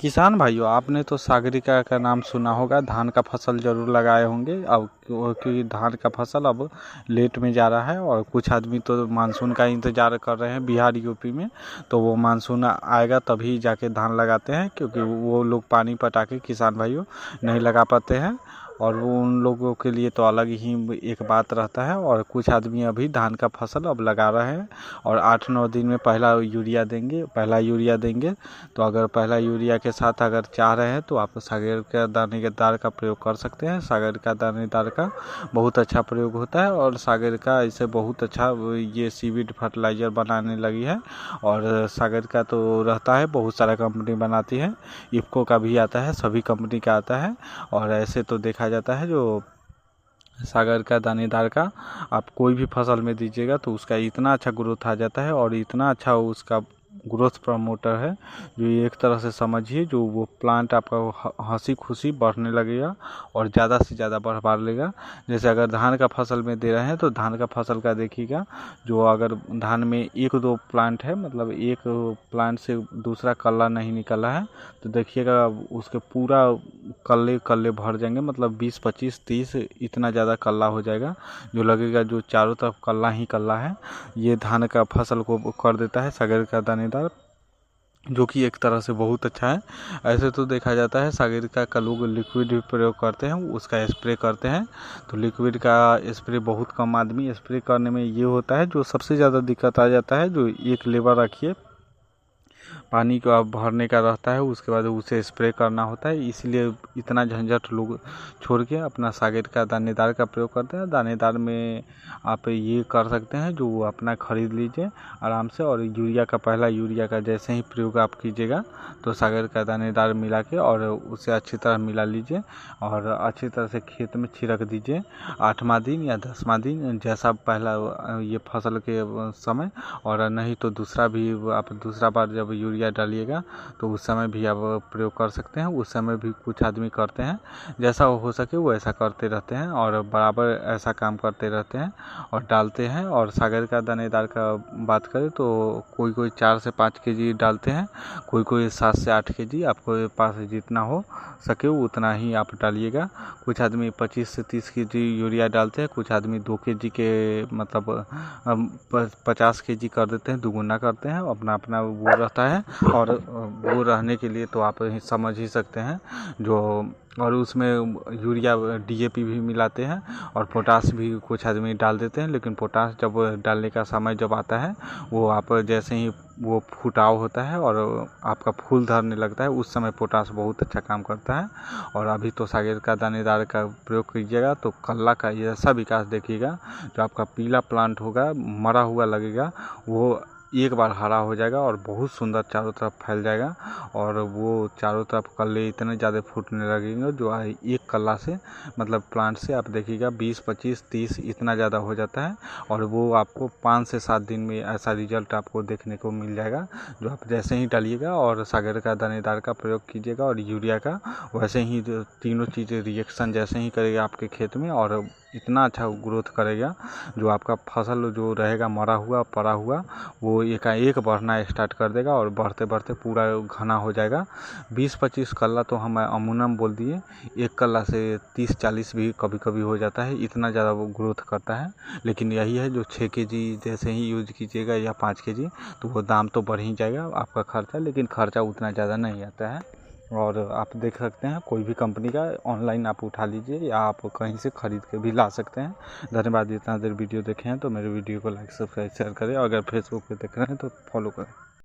किसान भाइयों, आपने तो सागरिका का नाम सुना होगा। धान का फसल जरूर लगाए होंगे। अब क्योंकि धान का फसल अब लेट में जा रहा है और कुछ आदमी तो मानसून का इंतज़ार कर रहे हैं बिहार यूपी में। तो वो मानसून आएगा तभी जाके धान लगाते हैं, क्योंकि वो लोग पानी पटा के किसान भाइयों नहीं लगा पाते हैं। और वो उन लोगों के लिए तो अलग ही एक बात रहता है। और कुछ आदमी अभी धान का फसल अब लगा रहे हैं और 8-9 दिन में पहला यूरिया देंगे। तो अगर पहला यूरिया के साथ अगर चाह रहे हैं तो आप सागर का दानेदार का प्रयोग कर सकते हैं। सागर का दानेदार का बहुत अच्छा प्रयोग होता है और सागर का इससे बहुत अच्छा ये सीवीड फर्टिलाइज़र बनाने लगी है। और सागर का तो रहता है, बहुत सारा कंपनी बनाती है, इफ़को का भी आता है, सभी कंपनी का आता है। और ऐसे तो देखा जाता है जो सागर का दानेदार का आप कोई भी फसल में दीजिएगा तो उसका इतना अच्छा ग्रोथ आ जाता है और इतना अच्छा उसका ग्रोथ प्रमोटर है जो एक तरह से समझिए जो वो प्लांट आपका हंसी खुशी बढ़ने लगेगा और ज़्यादा से ज़्यादा बढ़वा लेगा। जैसे अगर धान का फसल में दे रहे हैं तो धान का फसल का देखिएगा, जो अगर धान में 1-2 प्लांट है, मतलब एक प्लांट से दूसरा कल्ला नहीं निकला है, तो देखिएगा उसके पूरा कल्ले कल्ले भर जाएंगे, मतलब 20-25-30 इतना ज़्यादा कल्ला हो जाएगा जो लगेगा जो चारों तरफ कल्ला ही कल्ला है। ये धान का फसल को कर देता है सागर का दानेदार, जो कि एक तरह से बहुत अच्छा है। ऐसे तो देखा जाता है सागरिका का लोग लिक्विड भी प्रयोग करते हैं, उसका स्प्रे करते हैं। तो लिक्विड का स्प्रे बहुत कम आदमी स्प्रे करने में ये होता है, जो सबसे ज़्यादा दिक्कत आ जाता है, जो एक लेबर रखिए पानी को आप भरने का रहता है, उसके बाद उसे स्प्रे करना होता है। इसलिए इतना झंझट लोग छोड़ के अपना सागर का दानेदार का प्रयोग करते हैं। दानेदार में आप ये कर सकते हैं जो अपना ख़रीद लीजिए आराम से, और यूरिया का पहला यूरिया का जैसे ही प्रयोग आप कीजिएगा तो सागर का दानेदार मिला के और उसे अच्छी तरह मिला लीजिए और अच्छी तरह से खेत में छिड़क दीजिए 8वां दिन या 10वां दिन, जैसा पहला ये फसल के समय। और नहीं तो दूसरा भी आप दूसरा बार जब यूरिया डालिएगा तो उस समय भी आप प्रयोग कर सकते हैं। उस समय भी कुछ आदमी करते हैं, जैसा हो सके वो ऐसा करते रहते हैं और बराबर ऐसा काम करते रहते हैं और डालते हैं। और सागर का दानेदार का बात करें तो कोई 4 से 5 केजी डालते हैं, कोई 7 से 8 केजी, आपको पास जितना हो सके उतना ही आप डालिएगा। कुछ आदमी 25 से 30 केजी यूरिया डालते हैं, कुछ आदमी 2 केजी के मतलब 50 केजी कर देते हैं, दुगुना करते हैं, अपना अपना वो रहता है। और वो रहने के लिए तो आप समझ ही सकते हैं जो, और उसमें यूरिया DAP भी मिलाते हैं और पोटास भी कुछ आदमी डाल देते हैं। लेकिन पोटास जब डालने का समय जब आता है, वो आप जैसे ही वो फुटाव होता है और आपका फूल धरने लगता है, उस समय पोटास बहुत अच्छा काम करता है। और अभी तो सागर का दानेदार का प्रयोग कीजिएगा तो कल्ला का ऐसा विकास देखिएगा, जो आपका पीला प्लांट होगा मरा हुआ लगेगा, वो एक बार हरा हो जाएगा और बहुत सुंदर चारों तरफ फैल जाएगा। और वो चारों तरफ कल्ले इतने ज़्यादा फूटने लगेंगे जो एक कल्ला से मतलब प्लांट से आप देखिएगा 20-25-30 इतना ज़्यादा हो जाता है। और वो आपको 5 से 7 दिन में ऐसा रिजल्ट आपको देखने को मिल जाएगा, जो आप जैसे ही डालिएगा और सागर का दानेदार का प्रयोग कीजिएगा और यूरिया का, वैसे ही तीनों चीज़ें रिएक्शन जैसे ही करेगा आपके खेत में और इतना अच्छा ग्रोथ करेगा, जो आपका फसल जो रहेगा मरा हुआ पड़ा हुआ वो एकाएक बढ़ना स्टार्ट कर देगा और बढ़ते बढ़ते पूरा घना हो जाएगा। 20-25 कल्ला तो हम अमूनम बोल दिए, एक कल्ला से 30-40 भी कभी कभी हो जाता है, इतना ज़्यादा वो ग्रोथ करता है। लेकिन यही है जो 6 केजी जैसे ही यूज कीजिएगा या 5 केजी, तो वो दाम तो बढ़ ही जाएगा आपका खर्चा, लेकिन खर्चा उतना ज़्यादा नहीं आता है। और आप देख सकते हैं कोई भी कंपनी का ऑनलाइन आप उठा लीजिए या आप कहीं से ख़रीद के भी ला सकते हैं। धन्यवाद, इतना देर वीडियो देखे हैं तो मेरे वीडियो को लाइक सब्सक्राइब शेयर करें, अगर फेसबुक पे देख रहे हैं तो फॉलो करें।